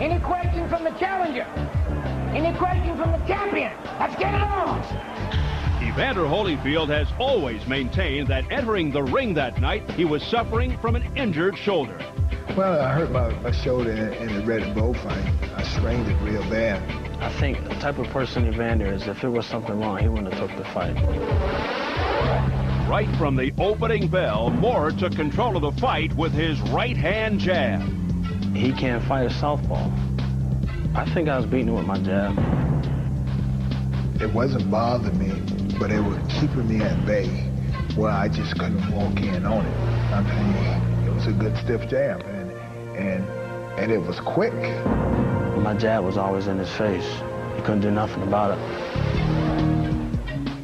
Any questions from the challenger? Any questions from the champion? Let's get it on! Evander Holyfield has always maintained that entering the ring that night, he was suffering from an injured shoulder. Well, I hurt my shoulder in the Red and Bull fight. I strained it real bad. I think the type of person Evander is, if it was something wrong, he wouldn't have took the fight. Right from the opening bell, Moore took control of the fight with his right-hand jab. He can't fight a southpaw. I think I was beating him with my jab. It wasn't bothering me, but it was keeping me at bay where I just couldn't walk in on it. I mean, it was a good stiff jab, and it was quick. My jab was always in his face. He couldn't do nothing about it.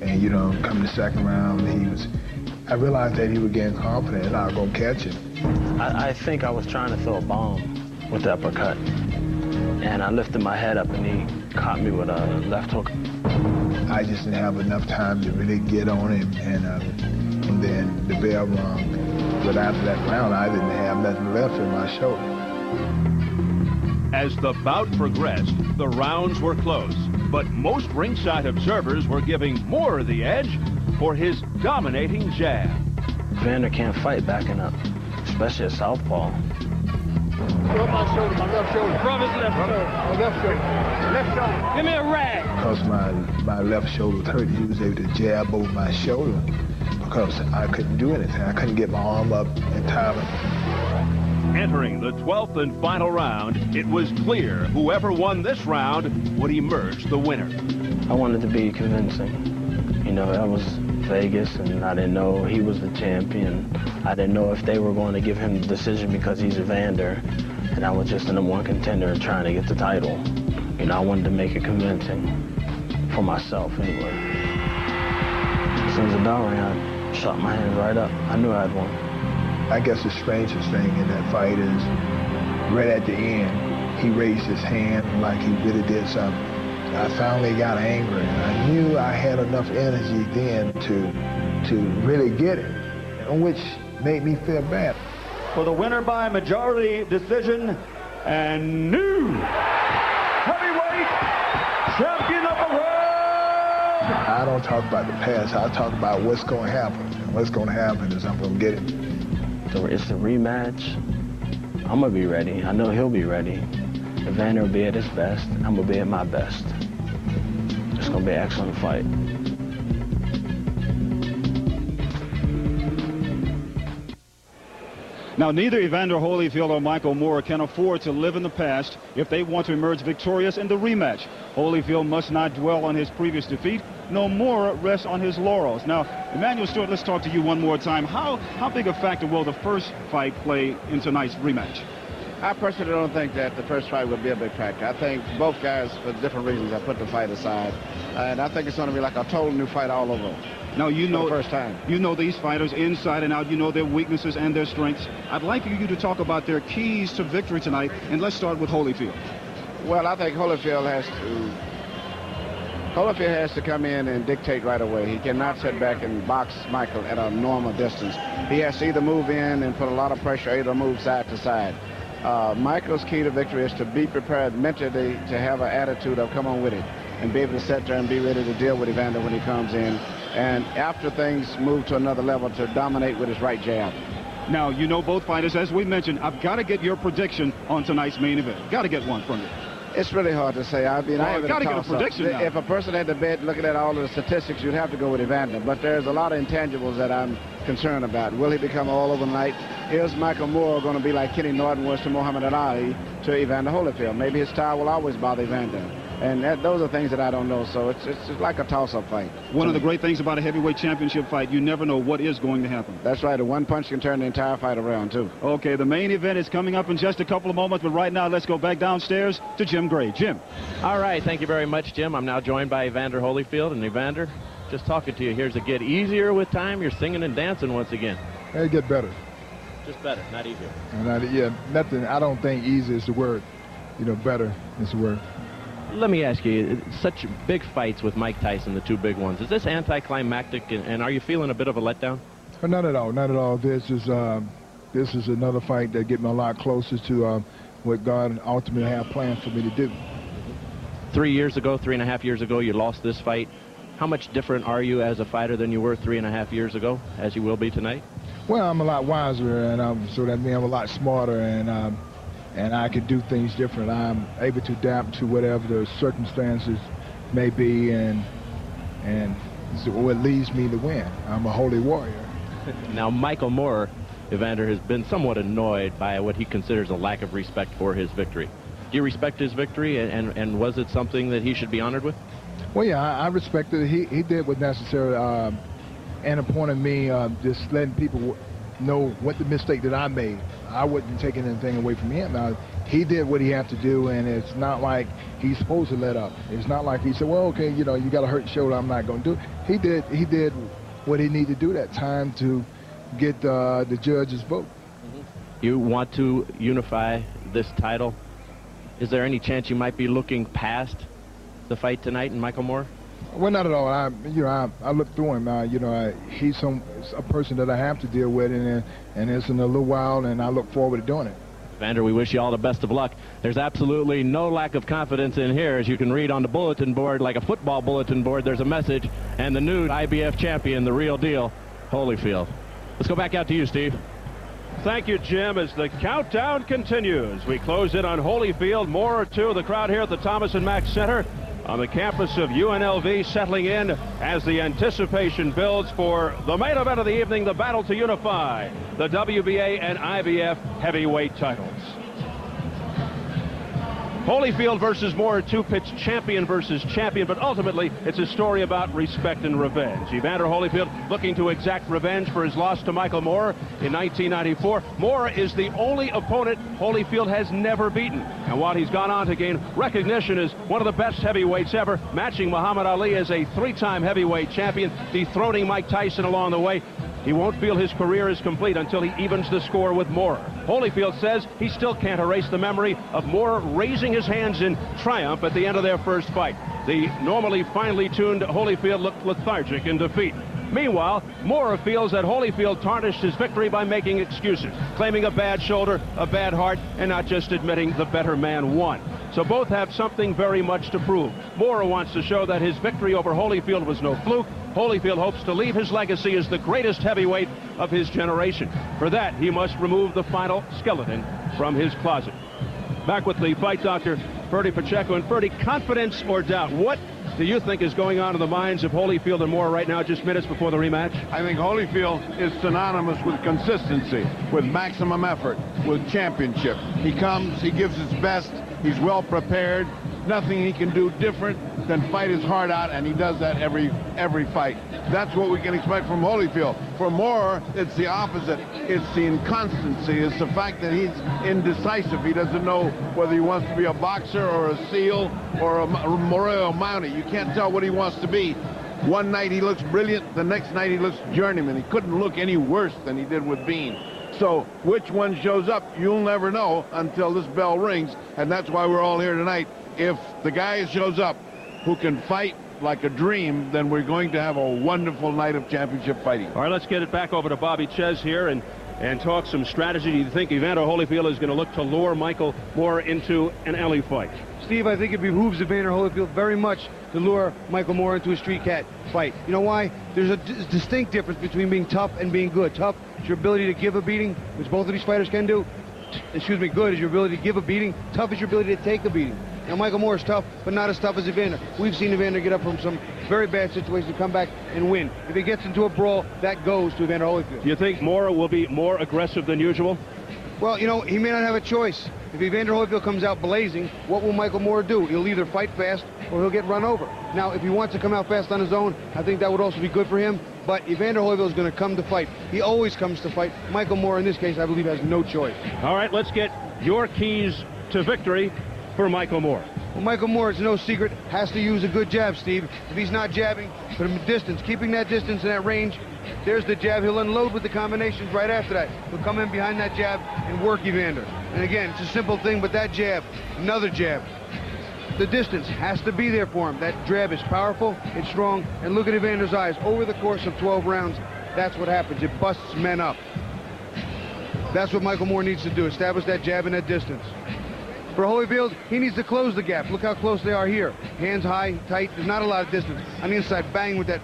And, you know, coming the second round, I realized that he was getting confident and I was going to catch him. I think I was trying to throw a bomb with the uppercut. And I lifted my head up and he caught me with a left hook. I just didn't have enough time to really get on him, and then the bell rung. But after that round, I didn't have nothing left in my shoulder. As the bout progressed, the rounds were close, but most ringside observers were giving Moore the edge for his dominating jab. Evander can't fight backing up, especially a southpaw. Rub my shoulder, my left shoulder. Rub his left shoulder. My left shoulder. Left shoulder. Give me a rag. Because my left shoulder was hurt, he was able to jab over my shoulder because I couldn't do anything. I couldn't get my arm up entirely. Entering the 12th and final round, it was clear whoever won this round would emerge the winner. I wanted to be convincing. You know, I was Vegas, and I didn't know he was the champion. I didn't know if they were going to give him the decision because he's Evander, and I was just the #1 contender trying to get the title. You know, I wanted to make it convincing for myself anyway. As soon as the bell rang, I shot my hands right up. I knew I had won. I guess the strangest thing in that fight is right at the end, he raised his hand like he really did something. I finally got angry, and I knew I had enough energy then to really get it, which made me feel bad. For the winner by majority decision and new heavyweight champion of the world. I don't talk about the past. I talk about what's going to happen. And what's going to happen is I'm going to get it. It's the rematch. I'm going to be ready. I know he'll be ready. Evander will be at his best. I'm going to be at my best. It's going to be an excellent fight. Now, neither Evander Holyfield or Michael Moore can afford to live in the past if they want to emerge victorious in the rematch. Holyfield must not dwell on his previous defeat. No more rest on his laurels. Now, Emmanuel Stewart, let's talk to you one more time. How big a factor will the first fight play in tonight's rematch? I personally don't think that the first fight would be a big factor. I think both guys, for different reasons, have put the fight aside. And I think it's going to be like a total new fight all over. Now, you know, for the first time. You know these fighters inside and out. You know their weaknesses and their strengths. I'd like you to talk about their keys to victory tonight. And let's start with Holyfield. Well, I think Holyfield has to come in and dictate right away. He cannot sit back and box Michael at a normal distance. He has to either move in and put a lot of pressure, or either move side to side. Michael's key to victory is to be prepared mentally, to have an attitude of come on with it, and be able to sit there and be ready to deal with Evander when he comes in. And after things move to another level, to dominate with his right jab. Now, you know both fighters. As we mentioned, I've got to get your prediction on tonight's main event. Got to get one from you. It's really hard to say. I mean, I've got to get a prediction now. If a person had to bet, looking at all of the statistics, you'd have to go with Evander. But there's a lot of intangibles that I'm concerned about. Will he become all overnight? Is Michael Moore going to be like Kenny Norton was to Muhammad Ali to Evander Holyfield? Maybe his style will always bother Evander. And those are things that I don't know. So it's like a toss-up fight. One of the great things about a heavyweight championship fight, you never know what is going to happen. That's right. A one punch can turn the entire fight around, too. Okay, the main event is coming up in just a couple of moments. But right now, let's go back downstairs to Jim Gray. Jim. All right. Thank you very much, Jim. I'm now joined by Evander Holyfield. And Evander, just talking to you, here's it get easier with time. You're singing and dancing once again. It get better. Just better, not easier. Yeah, nothing. I don't think easy is the word. You know, better is the word. Let me ask you, such big fights with Mike Tyson, the two big ones, is this anticlimactic, and are you feeling a bit of a letdown? Not at all, not at all. This is another fight that get me a lot closer to what God ultimately had planned for me to do. 3.5 years ago, you lost this fight. How much different are you as a fighter than you were 3.5 years ago, as you will be tonight? Well, I'm a lot wiser, and so that means I'm a lot smarter, and I can do things different. I'm able to adapt to whatever the circumstances may be, and what leads me to win. I'm a holy warrior. Now, Michael Moore, Evander, has been somewhat annoyed by what he considers a lack of respect for his victory. Do you respect his victory, and was it something that he should be honored with? Well, yeah, I respect it. He did what necessary, and upon me just letting people know what the mistake that I made. I wasn't taking anything away from him. Now, he did what he had to do, and it's not like he's supposed to let up. It's not like he said, well, okay, you know, you got a hurt shoulder, I'm not going to do it. He did what he needed to do that time to get the judge's vote. You want to unify this title. Is there any chance you might be looking past the fight tonight in Michael Moore? Well, not at all. I look through him. He's a person that I have to deal with, and it's in a little while, and I look forward to doing it. Evander, we wish you all the best of luck. There's absolutely no lack of confidence in here. As you can read on the bulletin board, like a football bulletin board, there's a message, and the new IBF champion, the real deal, Holyfield. Let's go back out to you, Steve. Thank you, Jim. As the countdown continues, we close in on Holyfield. Moore to the crowd here at the Thomas & Mack Center on the campus of UNLV, settling in as the anticipation builds for the main event of the evening, the battle to unify the WBA and IBF heavyweight titles. Holyfield versus Moore, two-pitch champion versus champion, but ultimately it's a story about respect and revenge. Evander Holyfield looking to exact revenge for his loss to Michael Moore in 1994. Moore is the only opponent Holyfield has never beaten, and while he's gone on to gain recognition as one of the best heavyweights ever, matching Muhammad Ali as a three-time heavyweight champion, dethroning Mike Tyson along the way, he won't feel his career is complete until he evens the score with Moore. Holyfield says he still can't erase the memory of Moore raising his hands in triumph at the end of their first fight. The normally finely tuned Holyfield looked lethargic in defeat. Meanwhile, Moore feels that Holyfield tarnished his victory by making excuses, claiming a bad shoulder, a bad heart, and not just admitting the better man won. So both have something very much to prove. Moore wants to show that his victory over Holyfield was no fluke. Holyfield hopes to leave his legacy as the greatest heavyweight of his generation. For that, he must remove the final skeleton from his closet. Back with the fight doctor, Ferdy Pacheco. And Ferdy, confidence or doubt? What do you think is going on in the minds of Holyfield and Moore right now, just minutes before the rematch? I think Holyfield is synonymous with consistency, with maximum effort, with championship. He comes, he gives his best, he's well prepared. Nothing he can do different than fight his heart out, and he does that every fight. That's what we can expect from Holyfield. For Moore, it's the opposite. It's the inconstancy. It's the fact that he's indecisive. He doesn't know whether he wants to be a boxer or a SEAL or a Royal Mountie. You can't tell what he wants to be. One night he looks brilliant, the next night he looks journeyman. He couldn't look any worse than he did with Bean. So which one shows up, you'll never know until this bell rings, and that's why we're all here tonight. If the guy shows up who can fight like a dream, then we're going to have a wonderful night of championship fighting. All right, let's get it back over to Bobby Ches here and talk some strategy. Do you think Evander Holyfield is going to look to lure Michael Moore into an alley fight? Steve, I think it behooves Evander Holyfield very much to lure Michael Moore into a street cat fight. You know why? There's a distinct difference between being tough and being good. Tough is your ability to give a beating, which both of these fighters can do. Good is your ability to give a beating. Tough is your ability to take a beating. Now, Michael Moore is tough, but not as tough as Evander. We've seen Evander get up from some very bad situations, come back and win. If he gets into a brawl, that goes to Evander Holyfield. Do you think Moore will be more aggressive than usual? Well, you know, he may not have a choice. If Evander Holyfield comes out blazing, what will Michael Moore do? He'll either fight fast or he'll get run over. Now, if he wants to come out fast on his own, I think that would also be good for him. But Evander Holyfield is going to come to fight. He always comes to fight. Michael Moore, in this case, I believe, has no choice. All right, let's get your keys to victory for Michael Moore. Well, Michael Moore, it's no secret, has to use a good jab, Steve. If he's not jabbing, put him at distance. Keeping that distance and that range, there's the jab. He'll unload with the combinations right after that. He'll come in behind that jab and work Evander. And again, it's a simple thing, but that jab, another jab. The distance has to be there for him. That jab is powerful, it's strong, and look at Evander's eyes. Over the course of 12 rounds, that's what happens. It busts men up. That's what Michael Moore needs to do, establish that jab and that distance. For Holyfield, he needs to close the gap. Look how close they are here. Hands high, tight. There's not a lot of distance. On the inside, bang with that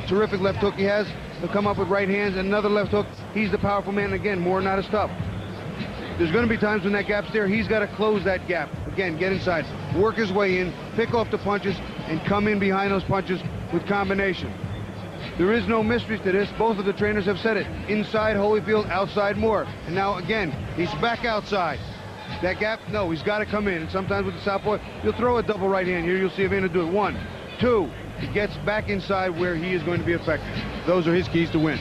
terrific left hook he has. He'll come up with right hands and another left hook. He's the powerful man. Again, Moore not as tough. There's going to be times when that gap's there. He's got to close that gap. Again, get inside, work his way in, pick off the punches, and come in behind those punches with combination. There is no mysteries to this. Both of the trainers have said it. Inside Holyfield, outside Moore. And now, again, he's back outside. That gap, no, he's got to come in. And sometimes with the southpaw, you'll throw a double right hand here. You'll see Evander do it. 1, 2. He gets back inside where he is going to be effective. Those are his keys to win.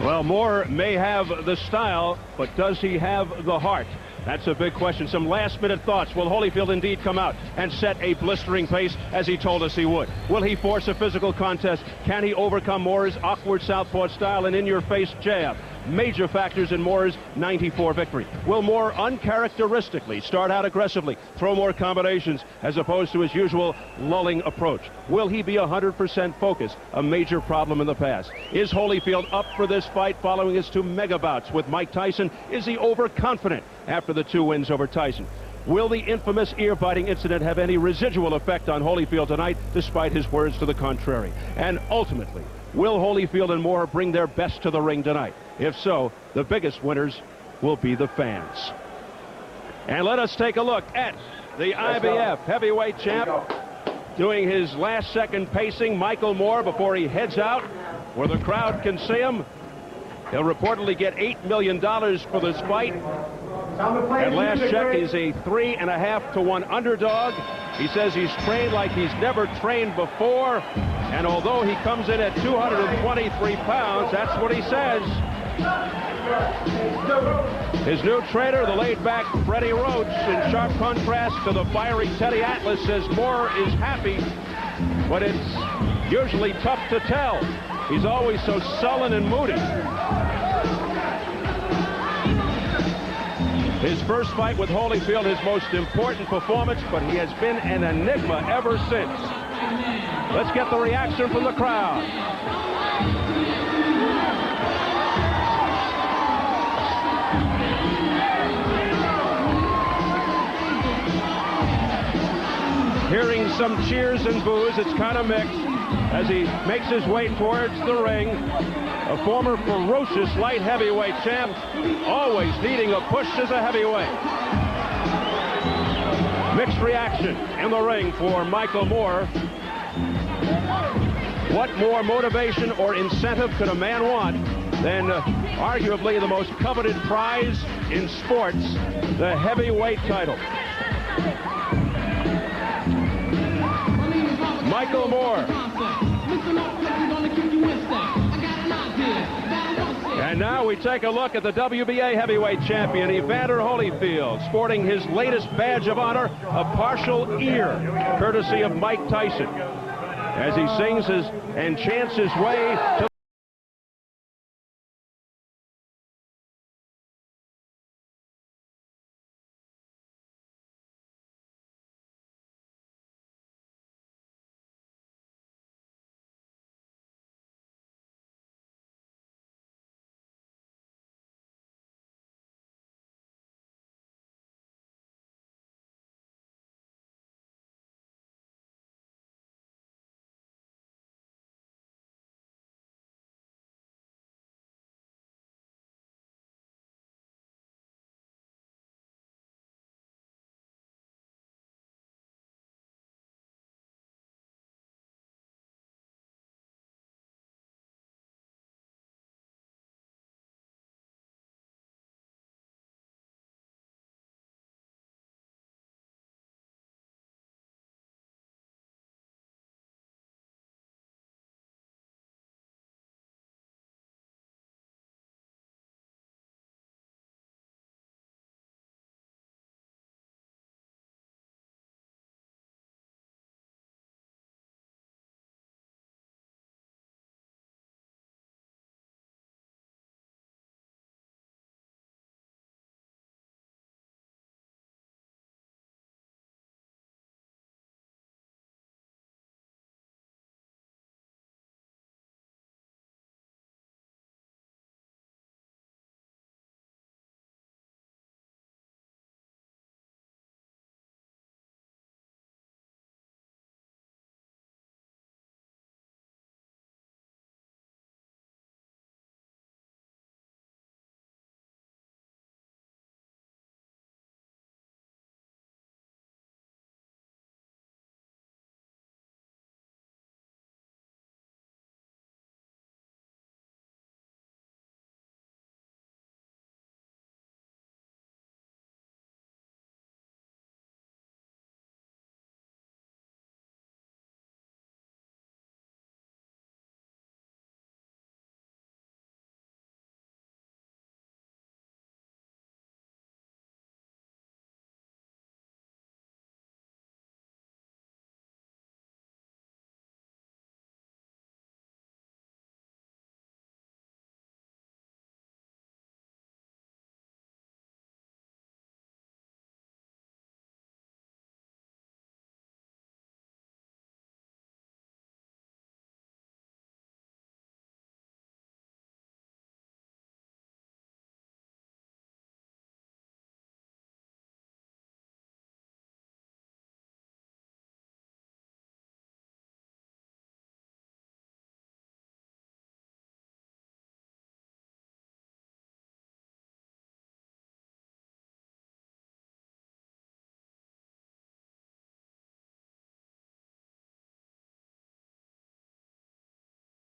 Well, Moore may have the style, but does he have the heart? That's a big question. Some last-minute thoughts. Will Holyfield indeed come out and set a blistering pace as he told us he would? Will he force a physical contest? Can he overcome Moore's awkward southpaw style and in-your-face jab? Major factors in Moore's 94 victory. Will Moore uncharacteristically start out aggressively, throw more combinations as opposed to his usual lulling approach? Will he be 100% focused? A major problem in the past. Is Holyfield up for this fight following his 2 mega bouts with Mike Tyson? Is he overconfident after the 2 wins over Tyson? Will the infamous ear-biting incident have any residual effect on Holyfield tonight, despite his words to the contrary? And ultimately, will Holyfield and Moore bring their best to the ring tonight? If so, the biggest winners will be the fans. And let us take a look at the IBF heavyweight champ doing his last-second pacing, Michael Moore, before he heads out where the crowd can see him. He'll reportedly get $8 million for this fight. At last check, he's a 3.5 to 1 underdog. He says he's trained like he's never trained before. And although he comes in at 223 pounds, that's what he says. His new trainer, the laid-back Freddie Roach, in sharp contrast to the fiery Teddy Atlas, says Moore is happy, but it's usually tough to tell. He's always so sullen and moody. His first fight with Holyfield, his most important performance, but he has been an enigma ever since. Let's get the reaction from the crowd. Hearing some cheers and boos, it's kind of mixed as he makes his way towards the ring. A former ferocious light heavyweight champ, always needing a push as a heavyweight. Mixed reaction in the ring for Michael Moore. What more motivation or incentive could a man want than arguably the most coveted prize in sports, the heavyweight title? Michael Moore. And now we take a look at the WBA heavyweight champion, Evander Holyfield, sporting his latest badge of honor, a partial ear, courtesy of Mike Tyson, as he sings and chants his way to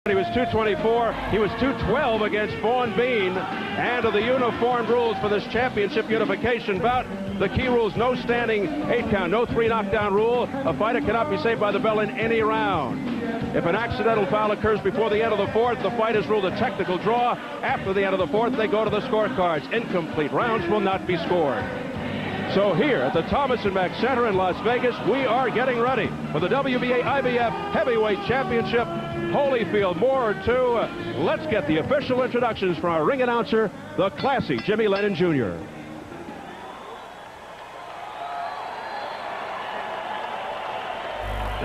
He was 224. He was 212 against Vaughn Bean. And of the uniformed rules for this championship unification bout, the key rules: no standing 8 count, no 3 knockdown rule. A fighter cannot be saved by the bell in any round. If an accidental foul occurs before the end of the 4th, the fight is ruled a technical draw. After the end of the 4th, they go to the scorecards. Incomplete rounds will not be scored. So here at the Thomas & Mack Center in Las Vegas, we are getting ready for the WBA IBF Heavyweight Championship. Holyfield, Moore, 2. Let's get the official introductions from our ring announcer, the classy Jimmy Lennon Jr.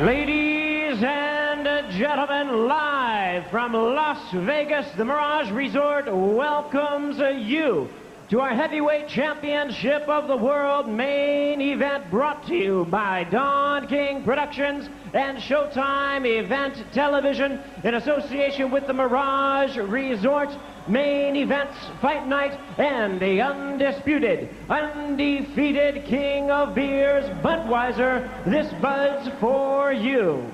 Ladies and gentlemen, live from Las Vegas, the Mirage Resort welcomes you to our Heavyweight Championship of the World main event, brought to you by Don King Productions and Showtime Event Television in association with the Mirage Resort. Main events, fight night, and the undisputed, undefeated king of beers, Budweiser. This Bud's for you.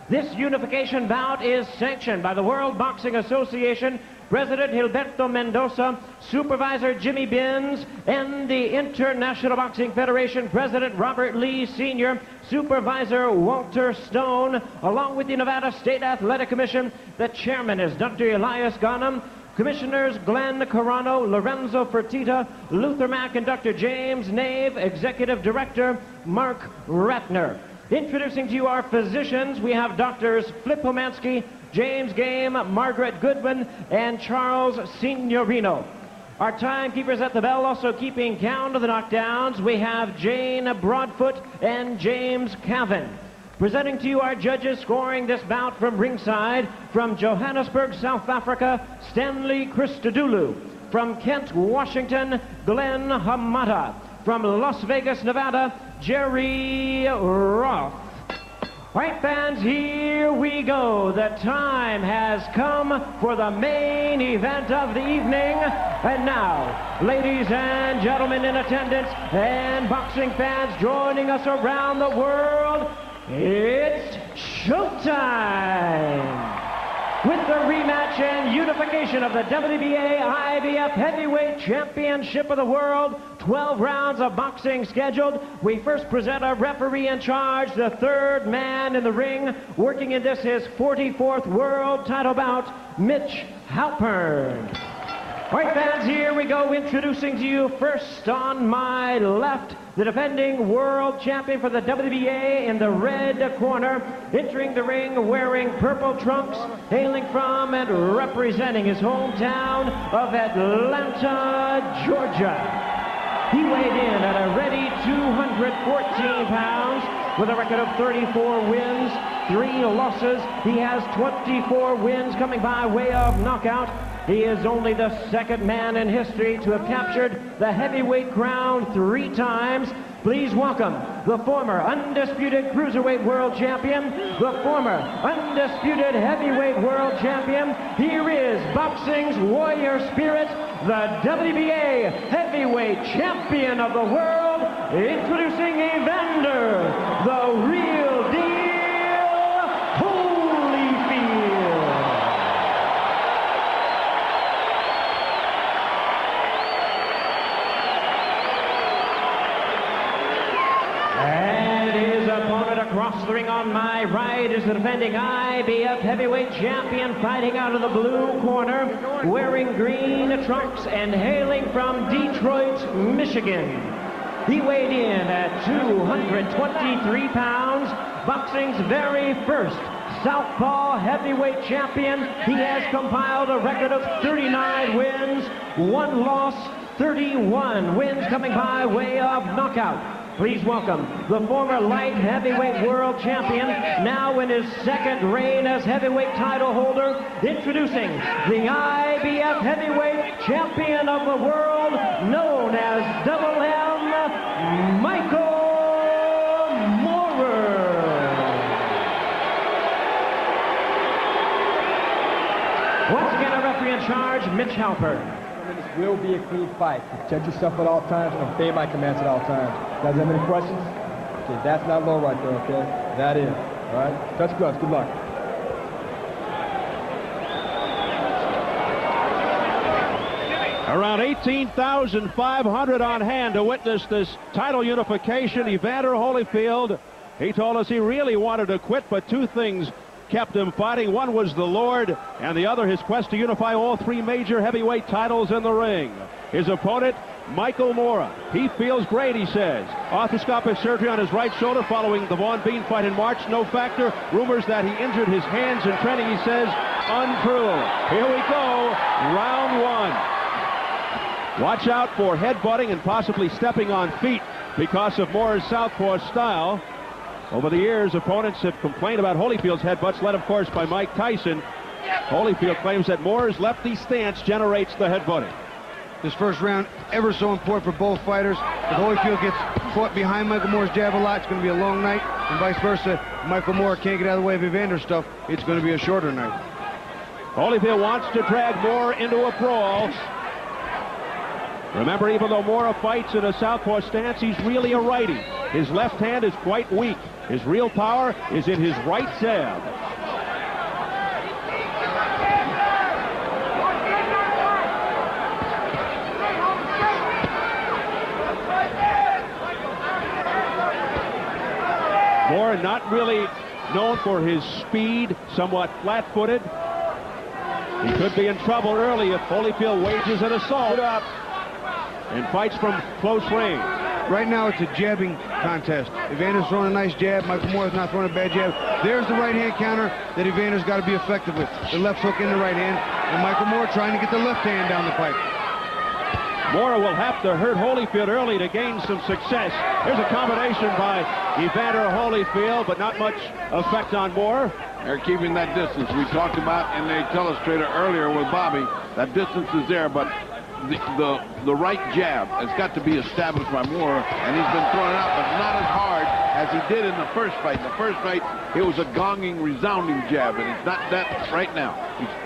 This unification bout is sanctioned by the World Boxing Association, President Gilberto Mendoza, Supervisor Jimmy Binns, and the International Boxing Federation, President Robert Lee Sr., Supervisor Walter Stone, along with the Nevada State Athletic Commission. The chairman is Dr. Elias Ghanem. Commissioners Glenn Carano, Lorenzo Fertitta, Luther Mack, and Dr. James Nave. Executive Director Mark Ratner. Introducing to you our physicians, we have Doctors Flip Pomansky, James Game, Margaret Goodwin, and Charles Signorino. Our timekeepers at the bell, also keeping count of the knockdowns, we have Jane Broadfoot and James Cavan. Presenting to you our judges scoring this bout from ringside, from Johannesburg, South Africa, Stanley Christodoulou. From Kent, Washington, Glenn Hamada. From Las Vegas, Nevada, Jerry Roth. All right, fans, here we go. The time has come for the main event of the evening. And now, ladies and gentlemen in attendance and boxing fans joining us around the world, it's showtime! With the rematch and unification of the WBA IBF Heavyweight Championship of the World, 12 rounds of boxing scheduled. We first present our referee in charge, the third man in the ring, working in this his 44th world title bout, Mitch Halpern. All right, fans, here we go, introducing to you first on my left, the defending world champion for the WBA in the red corner, entering the ring wearing purple trunks, hailing from and representing his hometown of Atlanta, Georgia. He weighed in at a ready 214 pounds with a record of 34 wins, 3 losses. He has 24 wins coming by way of knockout. He is only the second man in history to have captured the heavyweight crown 3 times. Please welcome the former undisputed cruiserweight world champion, the former undisputed heavyweight world champion. Here is boxing's warrior spirit, the WBA heavyweight champion of the world, introducing Evander, the real deal, Holyfield. And his opponent across the ring on my right is the defending IBF heavyweight champion, fighting out of the blue corner, wearing green trunks and hailing from Detroit, Michigan. He weighed in at 223 pounds, boxing's very first Southpaw heavyweight champion. He has compiled a record of 39 wins, 1 loss, 31 wins coming by way of knockout. Please welcome the former light heavyweight world champion, now in his second reign as heavyweight title holder, introducing the IBF heavyweight champion of the world, known as Double M, Michael Moorer. Once again, our referee in charge, Mitch Halpern. This will be a clean fight. Protect yourself at all times and obey my commands at all times. You guys have any questions? Okay, that's not low right there, okay? That is. All right? Touch gloves. Good luck. Around 18,500 on hand to witness this title unification. Evander Holyfield, he told us he really wanted to quit, but two things kept him fighting. One was the Lord, and the other his quest to unify all three major heavyweight titles in the ring. His opponent, Michael Moorer. He feels great, he says. Arthroscopic surgery on his right shoulder following the Vaughn Bean fight in March. No factor. Rumors that he injured his hands in training, he says, untrue. Here we go, round one. Watch out for headbutting and possibly stepping on feet because of Moorer's southpaw style. Over the years, opponents have complained about Holyfield's headbutts, led, of course, by Mike Tyson. Holyfield claims that Moorer's lefty stance generates the headbutting. This first round, ever so important for both fighters. If Holyfield gets caught behind Michael Moore's jab a lot, it's going to be a long night, and vice versa. If Michael Moorer can't get out of the way of Evander's stuff, it's going to be a shorter night. Holyfield wants to drag Moorer into a brawl. Remember, even though Moorer fights in a southpaw stance, he's really a righty. His left hand is quite weak. His real power is in his right jab. Moorer not really known for his speed, somewhat flat-footed. He could be in trouble early if Holyfield wages an assault and fights from close range. Right now, it's a jabbing contest. Evander's throwing a nice jab. Michael Moore's not throwing a bad jab. There's the right-hand counter that Evander's got to be effective with. The left hook in the right hand, and Michael Moorer trying to get the left hand down the pipe. Moorer will have to hurt Holyfield early to gain some success. Here's a combination by Evander Holyfield, but not much effect on Moorer. They're keeping that distance. We talked about in the telestrator earlier with Bobby. That distance is there, but the right jab has got to be established by Moorer, and he's been throwing it out, but not as hard as he did in the first fight. In the first fight, it was a gonging, resounding jab, and it's not that right now.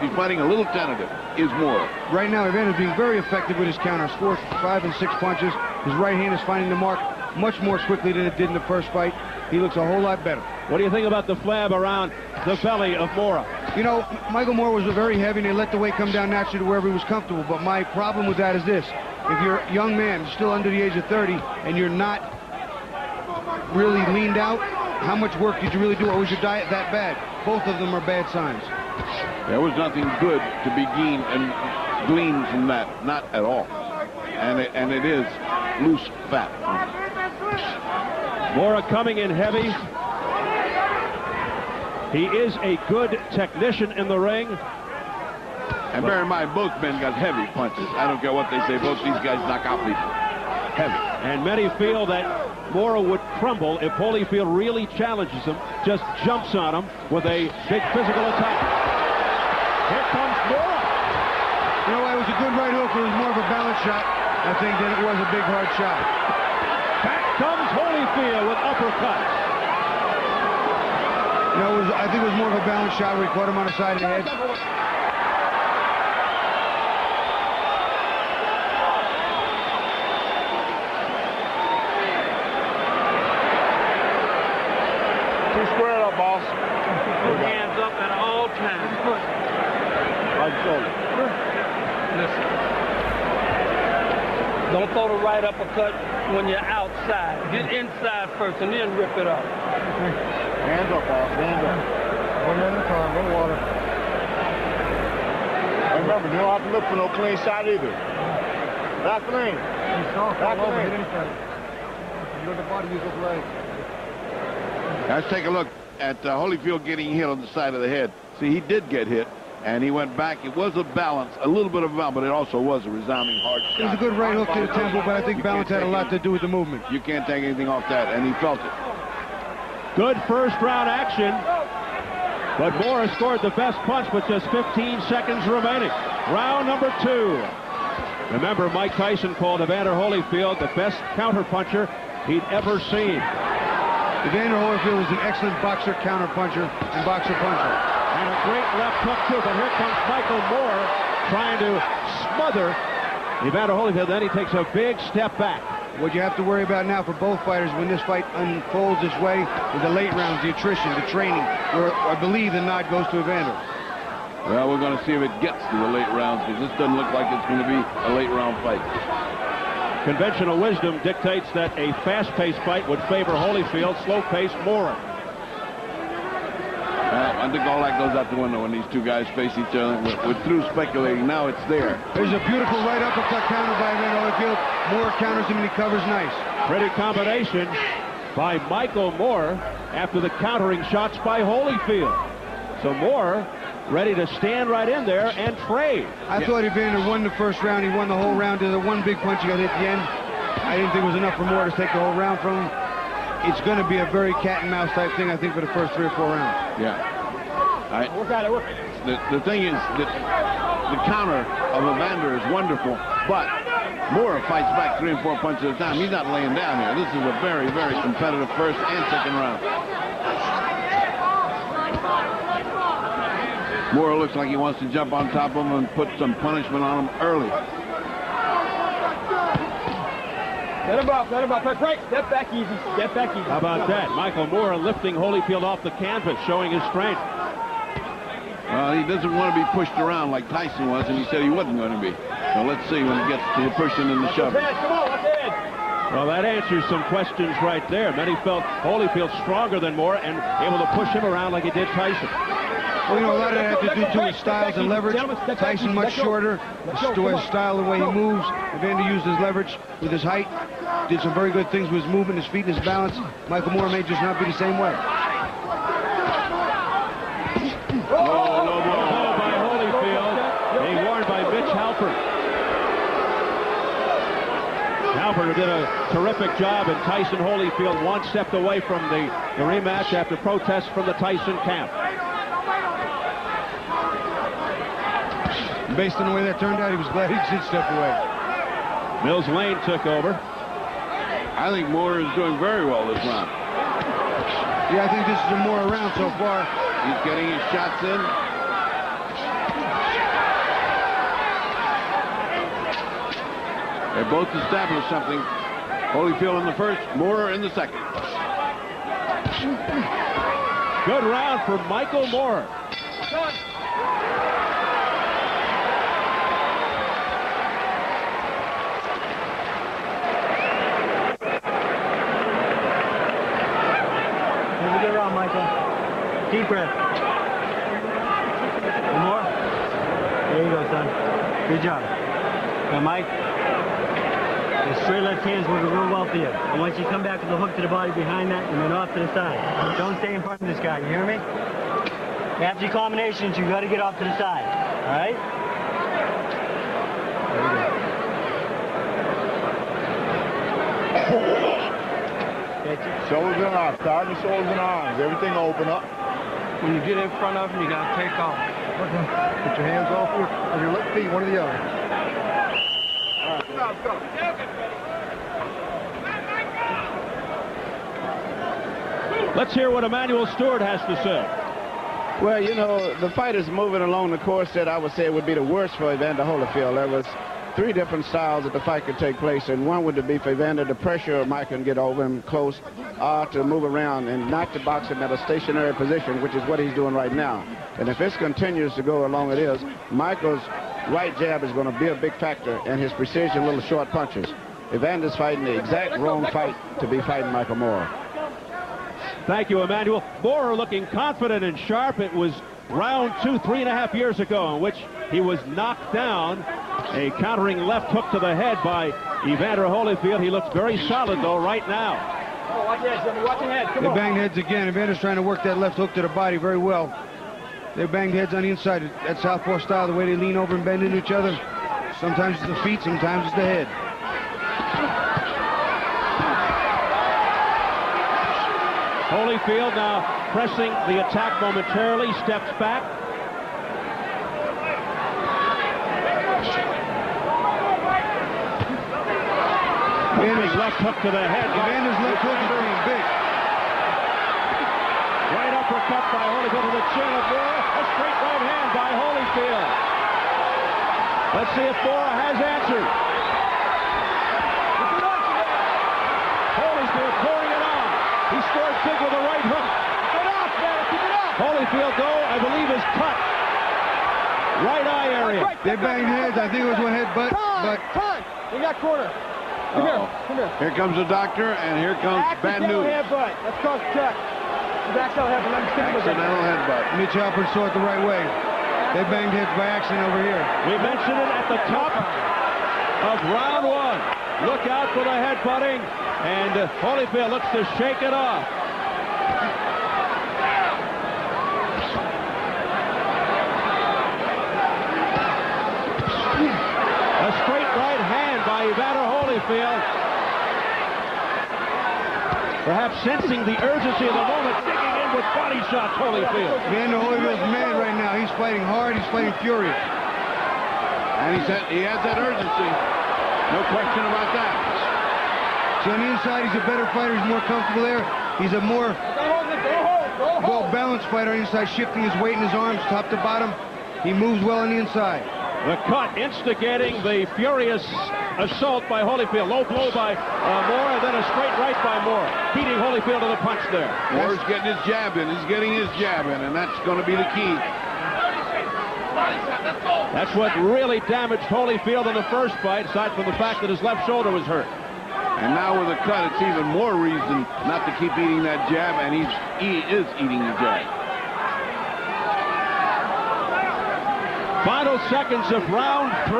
He's fighting a little tentative, is Moorer. Right now, Evander's being very effective with his counters. 4, 5, and 6 punches. His right hand is finding the mark much more quickly than it did in the first fight. He looks a whole lot better. What do you think about the flab around the belly of Moorer? You know, Michael Moorer was very heavy, and they let the weight come down naturally to wherever he was comfortable. But my problem with that is this. If you're a young man, still under the age of 30, and you're not really leaned out, how much work did you really do? Or was your diet that bad? Both of them are bad signs. There was nothing good to be gleaned from that. Not at all. And it is loose fat. Moorer coming in heavy. He is a good technician in the ring. And bear in mind, both men got heavy punches. I don't care what they say. Both these guys knock out people. Heavy. And many feel that Moorer would crumble if Holyfield really challenges him, just jumps on him with a big physical attack. Here comes Moorer. You know, it was a good right hook. It was more of a balance shot, I think, than it was a big hard shot. Back comes Holyfield with uppercuts. You know, I think it was more of a balance shot where he caught him on the side of the head. Two squared up, boss. Put hands up at all times. Right shoulder. Listen. Don't throw the right uppercut when you're outside. Get inside first and then rip it up. Hands up, boss. Hands up. One at a time. No water. Remember, you don't have to look for no clean shot either. Back lane. Back lane. Look at the body, use his legs. Let's take a look at Holyfield getting hit on the side of the head. See, he did get hit, and he went back. It was a balance, a little bit of a balance, but it also was a resounding hard shot. It was a good right hook to the temple, but I think balance had a lot to do with the movement. You can't take anything off that, and he felt it. Good first round action, but Moorer scored the best punch with just 15 seconds remaining. Round number 2. Remember, Mike Tyson called Evander Holyfield the best counterpuncher he'd ever seen. Evander Holyfield is an excellent boxer, counterpuncher, and boxer puncher. And a great left hook, too, but here comes Michael Moorer trying to smother Evander Holyfield. Then he takes a big step back. What you have to worry about now for both fighters when this fight unfolds this way is the late rounds, the attrition, the training, where I believe the nod goes to Evander. Well, we're going to see if it gets to the late rounds, because this doesn't look like it's going to be a late round fight. Conventional wisdom dictates that a fast-paced fight would favor Holyfield, slow-paced Moore. I think all that goes out the window when these two guys face each other. We're through speculating. Now it's there. There's a beautiful right uppercut counter by Evander Holyfield. Moore counters him and he covers nice. Pretty combination by Michael Moore after the countering shots by Holyfield. So Moore ready to stand right in there and trade. I thought Evander won the first round. He won the whole round. There's the one big punch he got hit at the end. I didn't think it was enough for Moore to take the whole round from him. It's going to be a very cat and mouse type thing, I think, for the first 3 or 4 rounds. Yeah. The thing is that the counter of Evander is wonderful, but Moore fights back 3 and 4 punches at a time. He's not laying down here. This is a very, very competitive first and second round. Moore looks like he wants to jump on top of him and put some punishment on him early. Let him up, break, step back easy, How about that? Michael Moore lifting Holyfield off the canvas, showing his strength. Well, he doesn't want to be pushed around like Tyson was, and he said he wasn't going to be. So let's see when it gets to the pushing and the shoving. Well, that answers some questions right there. Many felt Holyfield stronger than Moore and able to push him around like he did Tyson. Well, you know, a lot of that has to do to his styles and leverage. Tyson much shorter. His style, the way he moves. Evander used his leverage with his height. Did some very good things with his movement, his feet, and his balance. Michael Moore may just not be the same way. Low blow by Holyfield. Being warned by Mitch Halpern. Halpern did a terrific job, and Tyson Holyfield one stepped away from the rematch after protests from the Tyson camp. Based on the way that turned out, he was glad he did step away. Mills Lane took over. I think Moore is doing very well this round. Yeah, I think this is a Moore round so far. He's getting his shots in. They both established something. Holyfield in the first, Moore in the second. Good round for Michael Moore. Good round, Michael. Deep breath. One more. There you go, son. Good job. Now, Mike, the straight left hand's working real well for you. I want you to come back with the hook to the body behind that and then off to the side. Don't stay in front of this guy. You hear me? After your combinations, you got to get off to the side. All right? There you go. Shoulders and arms, starting shoulders and arms. Everything open up. When you get in front of him, you got to take off. Put your hands off your left feet, one or the other. All right, let's go. Let's hear what Emanuel Stewart has to say. Well, you know, the fight is moving along the course that I would say would be the worst for Evander Holyfield. There was 3 different styles that the fight could take place, and one would be for Evander to pressure Mike and get over him close, or to move around and not to box him at a stationary position, which is what he's doing right now. And if this continues to go along it is, Michael's right jab is going to be a big factor, and his precision little short punches. Evander's fighting the exact wrong fight to be fighting Michael Moore. Thank you, Emanuel. Moore looking confident and sharp. It was round 2, 3.5 years ago, in which he was knocked down. A countering left hook to the head by Evander Holyfield. He looks very solid, though, right now. Oh, watch your head, Jimmy. Watch your head. Come on. They banged heads again. Evander's trying to work that left hook to the body very well. They banged heads on the inside. That southpaw style, the way they lean over and bend into each other. Sometimes it's the feet, sometimes it's the head. Holyfield now pressing the attack momentarily, steps back. Evander's left hook to the head. Evander's left hook is being big. Right uppercut by Holyfield to the chin of Moore. A straight right hand by Holyfield. Let's see if Moore has answered. Holyfield pouring it on. He scores big with a right hook. Keep it off, man. Keep it off. Holyfield, though, I believe is cut. They banged heads. I think it was one headbutt. Time. We got corner. Come here. Come here. Here comes the doctor, and here comes bad news. Headbutt. Let's cross check. Accidental headbutt. Accidental headbutt. Mitch Halpern saw it the right way. They banged heads by accident over here. We mentioned it at the top of round 1. Look out for the headbutting, and Holyfield looks to shake it off. A straight right hand by Evander Holyfield. Perhaps sensing the urgency of the moment, digging in with body shots, Holyfield. Evander Holyfield's mad right now. He's fighting hard. He's fighting furious. And he has that urgency. No question about that. See, on the inside, he's a better fighter. He's more comfortable there. He's a more well-balanced fighter on the inside, shifting his weight in his arms top to bottom. He moves well on the inside. The cut instigating the furious assault by Holyfield. Low blow by Moore, and then a straight right by Moore. Beating Holyfield to the punch there. Moore's getting his jab in. He's getting his jab in, and that's going to be the key. That's what really damaged Holyfield in the first fight, aside from the fact that his left shoulder was hurt. And now with a cut, it's even more reason not to keep eating that jab, and he is eating the jab. Final seconds of round 3. A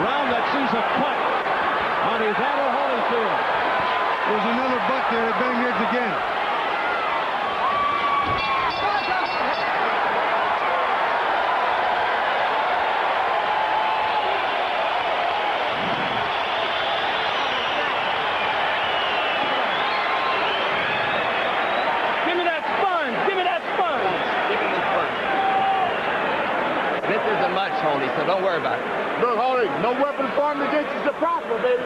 round that sees a cut on Evander Holyfield. There's another butt there. They bang heads again. So don't worry about it. Look, Holy, no weapon formed against you is a problem, baby.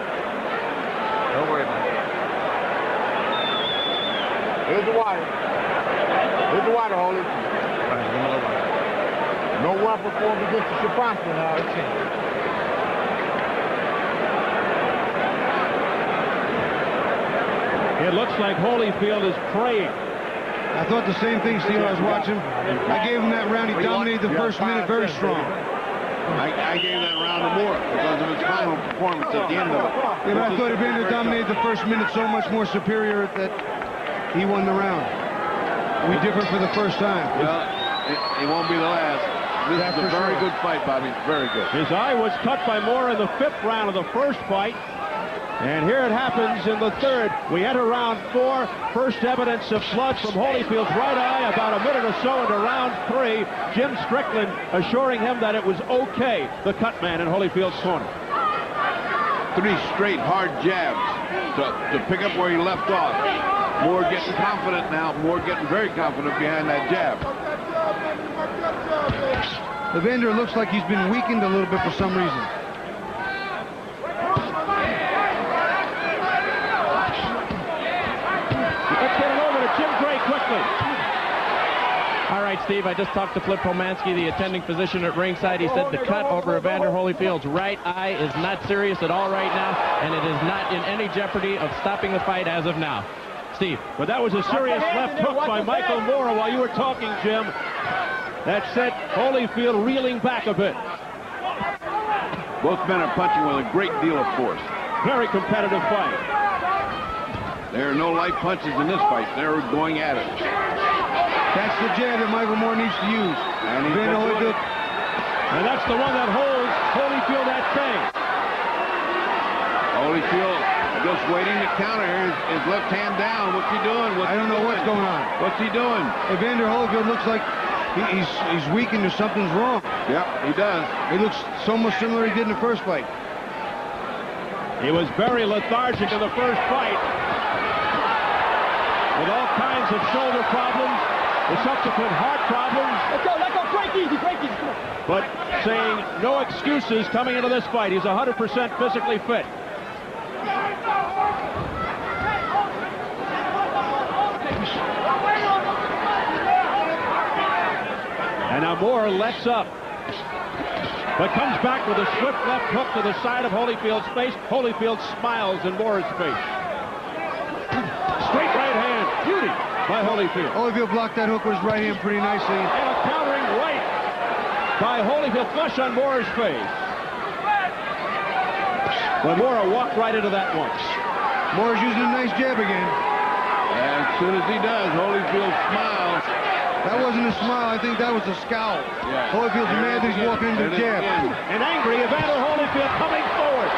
Don't worry about it. Here's the water. Here's the water, Holy. No weapon formed against you is a problem now. It looks like Holyfield is praying. I thought the same thing, Steve. I was watching. I gave him that round. He dominated the first minute very strong. I gave that round to Moore because of his final performance at the end of it. Yeah, but I thought Evander dominated the first minute so much more superior that he won the round. It'll be different for the first time. Well, it won't be the last. This is a very good fight, Bobby. Very good. His eye was cut by Moore in the 5th round of the first fight. And here it happens in the 3rd. We enter round 4. First evidence of blood from Holyfield's right eye. About a minute or so into round 3. Jim Strickland assuring him that it was okay. The cut man in Holyfield's corner. 3 straight hard jabs to pick up where he left off. Moore getting confident now. Moore getting very confident behind that jab. Evander looks like he's been weakened a little bit for some reason. All right, Steve, I just talked to Flip Pomansky, the attending physician at ringside. He said the cut over Evander Holyfield's right eye is not serious at all right now, and it is not in any jeopardy of stopping the fight as of now. Steve. But that was a serious left hook by Michael Moore while you were talking, Jim. That sent Holyfield reeling back a bit. Both men are punching with a great deal of force. Very competitive fight. There are no light punches in this fight. They're going at it. That's the jab that Michael Moore needs to use. And that's the one that holds Holyfield at bay. Holyfield just waiting to counter here. His left hand down. What's he doing? I don't know what's going on. What's he doing? Evander Holyfield looks like he's weakened or something's wrong. Yep, he does. He looks so much similar he did in the first fight. He was very lethargic in the first fight, with all kinds of shoulder problems, the subsequent heart problems. Let go, break easy, break easy. But saying no excuses coming into this fight. He's 100% physically fit. And now Moore lets up, but comes back with a swift left hook to the side of Holyfield's face. Holyfield smiles in Moore's face. Straight right hand, beauty by Holyfield. Holyfield blocked that hook with his right hand pretty nicely. And a countering right by Holyfield, flush on Moore's face. But Moore walked right into that one. Moore's using a nice jab again. As soon as he does, Holyfield smiles. That wasn't a smile. I think that was a scowl. Yeah. Holyfield's mad that he's walking into the jab. And angry, Evander Holyfield coming forward.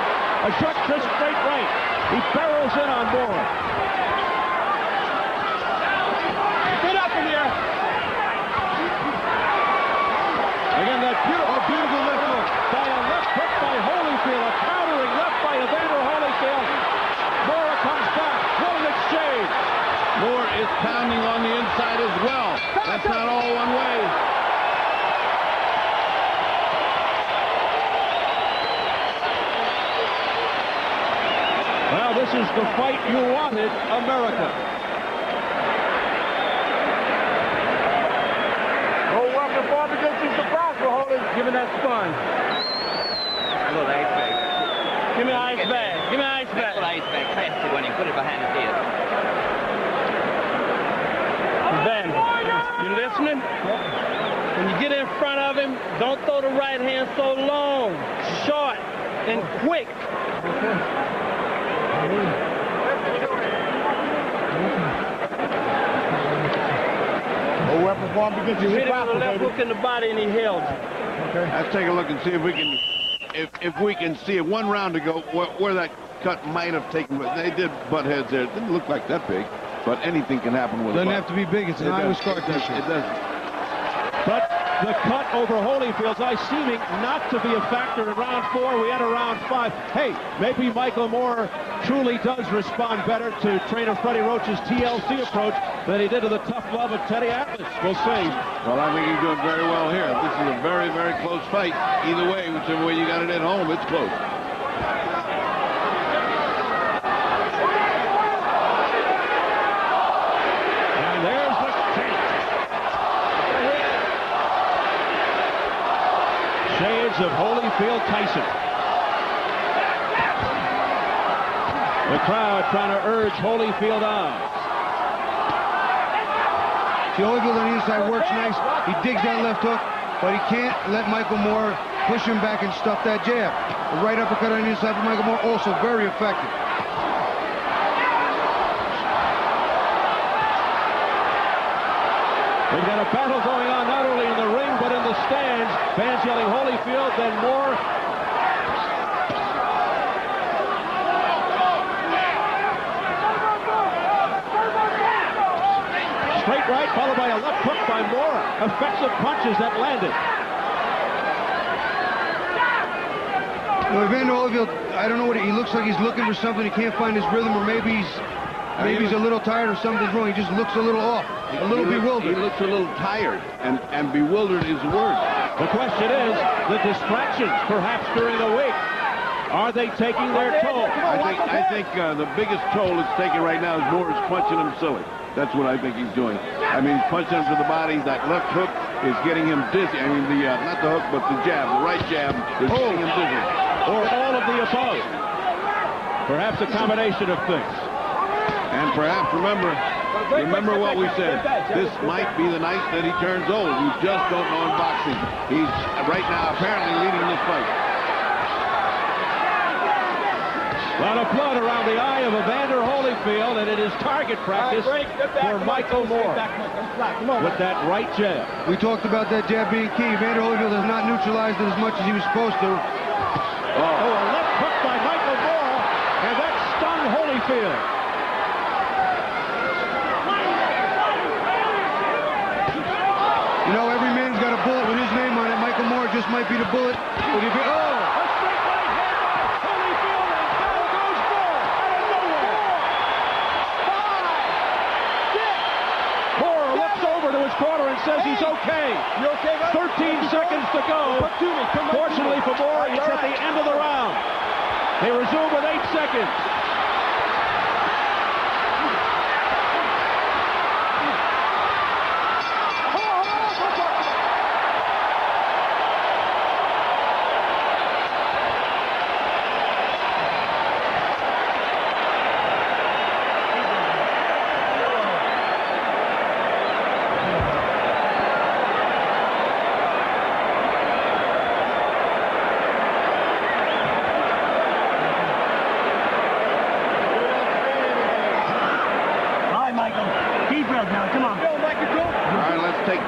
A short, crisp, straight right. He barrels in on Moore. Get up in here. Again, that beautiful left hook. By a left hook by Holyfield. A countering left by Evander Holyfield. Moore comes back. What an exchange. Moore is pounding on the inside as well. That's not all one way. Well, this is the fight you wanted, America. Oh, welcome forward because he's surprised for holding. Give me that sponge. A little ice bag. Give me an ice bag. Give me an ice bag. Put ice bag plastic when you put it behind his ear. Ben, you listening? When you get in front of him, don't throw the right hand so long, short, and quick. Oh, weapon form because he's You hit him surprised. with a left hook in the body and he held you. Okay. Let's take a look and see if we can, if we can see it. 1 round to go where that cut might have taken. But they did butt heads there. It didn't look like that big, but anything can happen with Doesn't a have to be big. It's an Iowa scar tissue. It doesn't. But the cut over Holyfield's eye seeming not to be a factor in round 4. We had a round 5. Hey, maybe Michael Moore truly does respond better to trainer Freddie Roach's TLC approach than he did to the tough love of Teddy Atlas. We'll see. Well, I think he's doing very well here. This is a very, very close fight. Either way, whichever way you got it at home, it's close. And there's the kick. Shades of Holyfield-Tyson. The crowd trying to urge Holyfield on. See, Holyfield on the inside works nice. He digs that left hook, but he can't let Michael Moore push him back and stuff that jab. The right uppercut on the inside for Michael Moore, also very effective. We've got a battle going on not only in the ring, but in the stands. Fans yelling Holyfield, then Moore. Straight right, followed by a left hook by Moore. Effective punches that landed. Evander Holyfield, I don't know what he looks like. He's looking for something. He can't find his rhythm, or maybe he's a little tired or something's wrong. He just looks a little off, a little bewildered. He looks a little tired, and bewildered is the word. The question is, the distractions, perhaps during the week, are they taking their toll? I think the biggest toll it's taking right now is Moore is punching him silly. That's what I think he's doing. I mean, he's punching him to the body. That left hook is getting him dizzy. I mean, not the hook, but the jab, the right jab is getting him dizzy. Or all of the above. Perhaps a combination of things. And perhaps, remember what we said. This might be the night that he turns old. We just don't know in boxing. He's right now apparently leading this fight. A lot of blood around the eye of Evander Holyfield, and it is target practice for Michael Moore with that right jab. We talked about that jab being key. Evander Holyfield has not neutralized it as much as he was supposed to. Oh, a left hook by Michael Moore, and that stung Holyfield. You know, every man's got a bullet with his name on it. Michael Moore just might be the bullet. But if it, corner and says he's okay. You okay, guys? 13 seconds to go. Fortunately for Moore, it's at the end of the round. They resume with 8 seconds.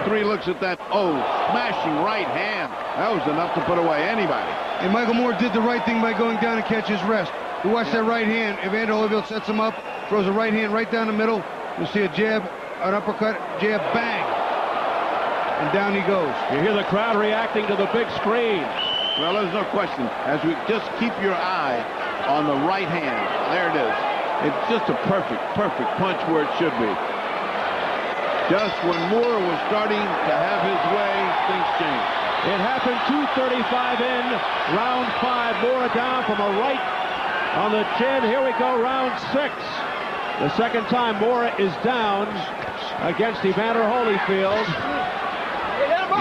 3 looks at that. Oh, smashing right hand. That was enough to put away anybody. And Michael Moore did the right thing by going down and catch his rest. You watch that right hand. Evander Holyfield sets him up, throws a right hand right down the middle. You'll see a jab, an uppercut, jab, bang. And down he goes. You hear the crowd reacting to the big screens. Well, there's no question. As we just keep your eye on the right hand. There it is. It's just a perfect punch where it should be. Just when Moore was starting to have his way, things changed. It happened 2:35 in, round 5. Moore down from a right on the chin. Here we go, round 6. The second time Moore is down against Evander Holyfield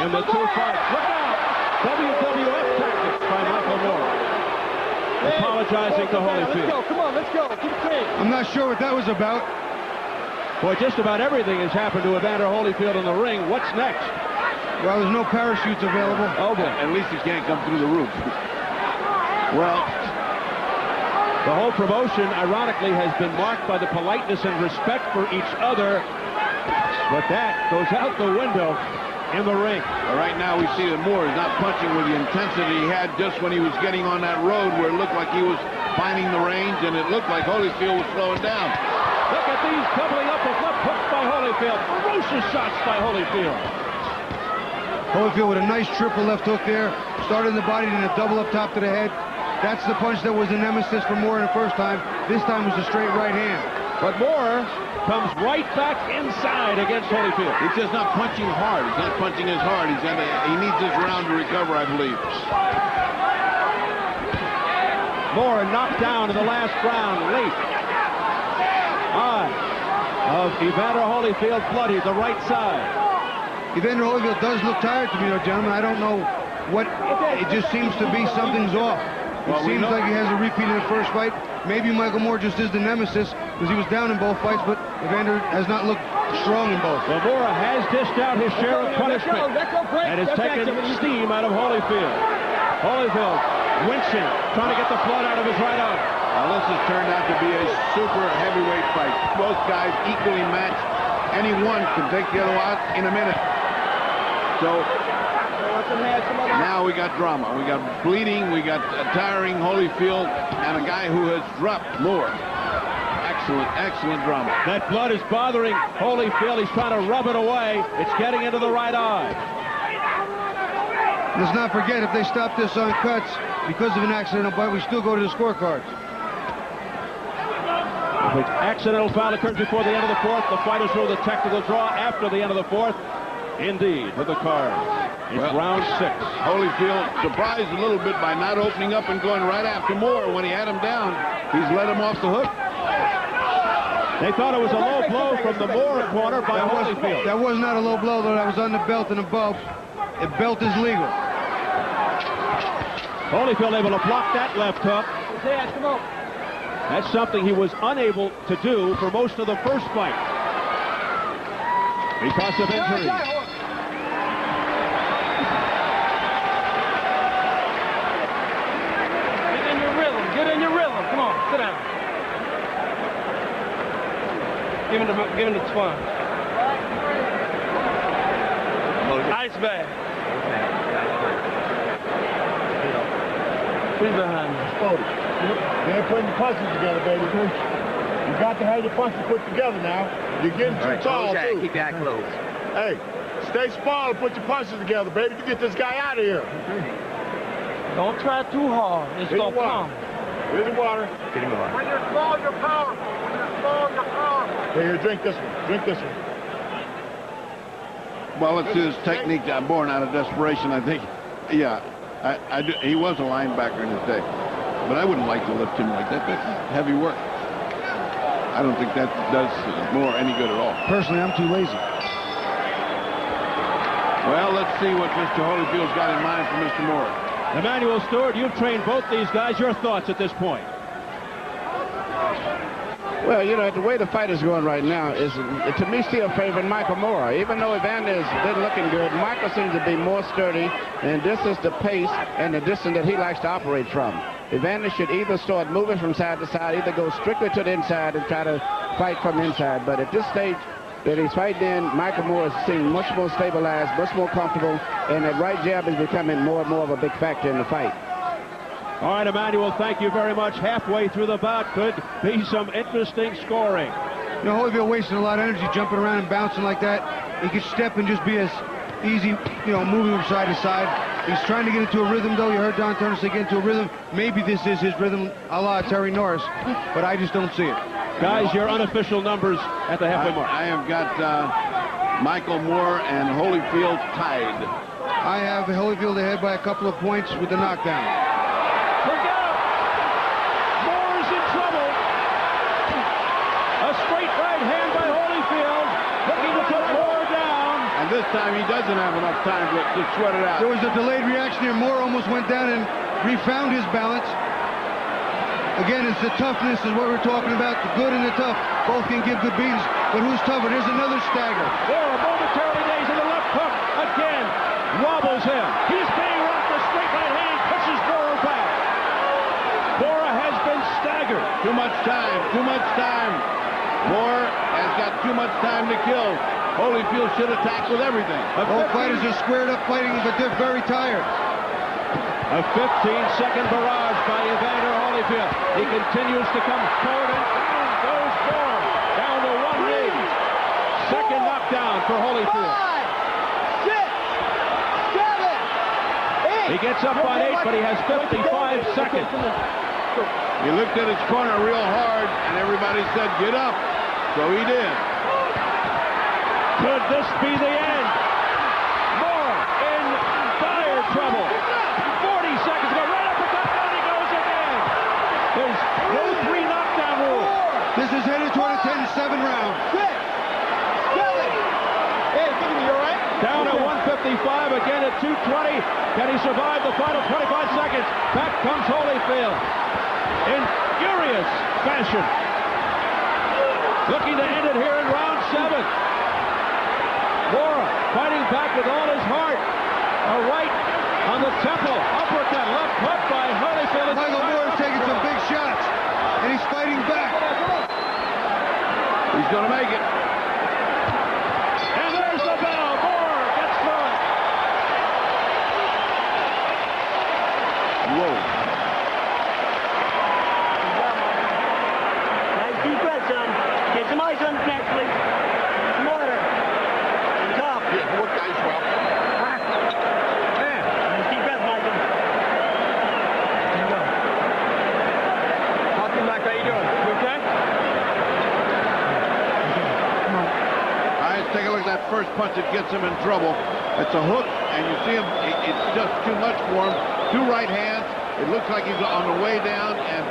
in the 2 fights. Look out! WWF tactics by Michael Moore. Apologizing to Holyfield. Let's go, come on, let's go. Keep it clean. I'm not sure what that was about. Boy, just about everything has happened to Evander Holyfield in the ring. What's next? Well, there's no parachutes available. Oh, boy. At least he can't come through the roof. Well, the whole promotion, ironically, has been marked by the politeness and respect for each other. But that goes out the window in the ring. Right now we see that Moore is not punching with the intensity he had just when he was getting on that road where it looked like he was finding the range and it looked like Holyfield was slowing down. Look at these doubling up of left hooks by Holyfield. Ferocious shots by Holyfield. Holyfield with a nice triple left hook there. Started in the body and a double up top to the head. That's the punch that was a nemesis for Moore in the first time. This time was a straight right hand. But Moore comes right back inside against Holyfield. He's just not punching hard. He's not punching as hard. He needs this round to recover, I believe. Moore knocked down in the last round late. Eye of Evander Holyfield bloody, the right side. Evander Holyfield does look tired to me, though, gentlemen. I don't know what. It just seems to be something's off. It seems like he has a repeat in the first fight. Maybe Michael Moore just is the nemesis because he was down in both fights, but Evander has not looked strong in both. Well, Moore has dished out his share of punishment and has taken steam out of Holyfield. Holyfield wincing, trying to get the blood out of his right arm. Now, this has turned out to be a super heavyweight fight. Both guys equally matched. Any one can take the other out in a minute. So now we got drama. We got bleeding. We got tiring Holyfield and a guy who has dropped Moore. Excellent drama. That blood is bothering Holyfield. He's trying to rub it away. It's getting into the right eye. Let's not forget, if they stop this on cuts because of an accidental bite, we still go to the scorecards. If an accidental foul occurs before the end of the fourth, the fighters throw the technical draw after the end of the fourth. Indeed, with the card. It's round 6. Holyfield surprised a little bit by not opening up and going right after Moore. When he had him down, he's let him off the hook. They thought it was a low blow from the Moore corner by Holyfield. That was not a low blow, though. That was on the belt and above. The belt is legal. Holyfield able to block that left hook. That's something he was unable to do for most of the first fight because of injury. Get in your rhythm. Come on, sit down. Give him the twine. Ice bag. Who's behind me? You ain't putting the punches together, baby. You got to have your punches put together now. You're getting too tall, too. Keep your eye closed. Hey, stay small and put your punches together, baby, to get this guy out of here. Don't try too hard. It's gonna come. Here's the water. Get him on. When you're small, you're powerful. When you're small, you're powerful. Here, drink this one. Drink this one. Well, it's his technique born out of desperation, I think. Yeah, he was a linebacker in his day. But I wouldn't like to lift him like that. That's heavy work. I don't think that does Moore any good at all. Personally, I'm too lazy. Well, let's see what Mr. Holyfield's got in mind for Mr. Moore. Emmanuel Stewart, you've trained both these guys. Your thoughts at this point? Well, you know, the way the fight is going right now is, to me, still favoring Michael Moore. Even though Evander has been looking good, Michael seems to be more sturdy, and this is the pace and the distance that he likes to operate from. Evander should either start moving from side to side, either go strictly to the inside and try to fight from inside. But at this stage, that he's fighting in, Michael Moore seems much more stabilized, much more comfortable, and that right jab is becoming more and more of a big factor in the fight. All right, Emmanuel, thank you very much. Halfway through the bout could be some interesting scoring. You know, Holyfield wasting a lot of energy jumping around and bouncing like that. He could step and just be as easy, you know, moving from side to side. He's trying to get into a rhythm, though. You heard Don Turner say get into a rhythm. Maybe this is his rhythm, a la Terry Norris, but I just don't see it. Guys, your unofficial numbers at the halfway mark. I have got Michael Moore and Holyfield tied. I have Holyfield ahead by a couple of points with the knockdown. Forget it! Moore's in trouble. A straight right hand by Holyfield, looking to put Moore down. And this time he doesn't have enough time to sweat it out. There was a delayed reaction here. Moore almost went down and refound his balance. Again, it's the toughness is what we're talking about. The good and the tough both can give good beatings, but who's tougher? There's another stagger. Moore momentarily days in the left hook. Again, wobbles him. He's being rocked. A straight right hand pushes Moore back. Moore has been staggered. Too much time, too much time. Moore has got too much time to kill. Holyfield should attack with everything. Both fighters are squared up fighting, but they're very tired. A 15-second barrage by Evander Holyfield. He continues to come forward, and down goes Moore. Down to 1 knee. Second knockdown for Holyfield. 5, 6, 7, 8. He gets up on 8, but he has 55 seconds. He looked at his corner real hard, and everybody said, get up. So he did. Could this be the end? Moore in dire trouble. 40 seconds ago, right uppercut, down he goes again. There's no 3 knockdown rule. This is headed toward a 10-7 round. 6, 7. Hey, give me, you all right? Down at 155, again at 220. Can he survive the final 25 seconds? Back comes Holyfield in furious fashion. Looking to end it here in round 7. Moore fighting back with all his heart. A right on the temple. Uppercut, left hook by Holyfield. Michael Moore is taking some big shots, and he's fighting back. He's going to make it. And there's the bell. Moore gets through it. Whoa. Nice deep breath, son. Get some ice on the neck, please. Some water. And top. Yeah, what guys, well? Nice deep breath, Michael. There you go. Welcome back. How you doing? You okay? Come on. All right, let's take a look at that first punch that gets him in trouble. It's a hook, and you see him, it's just too much for him. 2 right hands. It looks like he's on the way down, and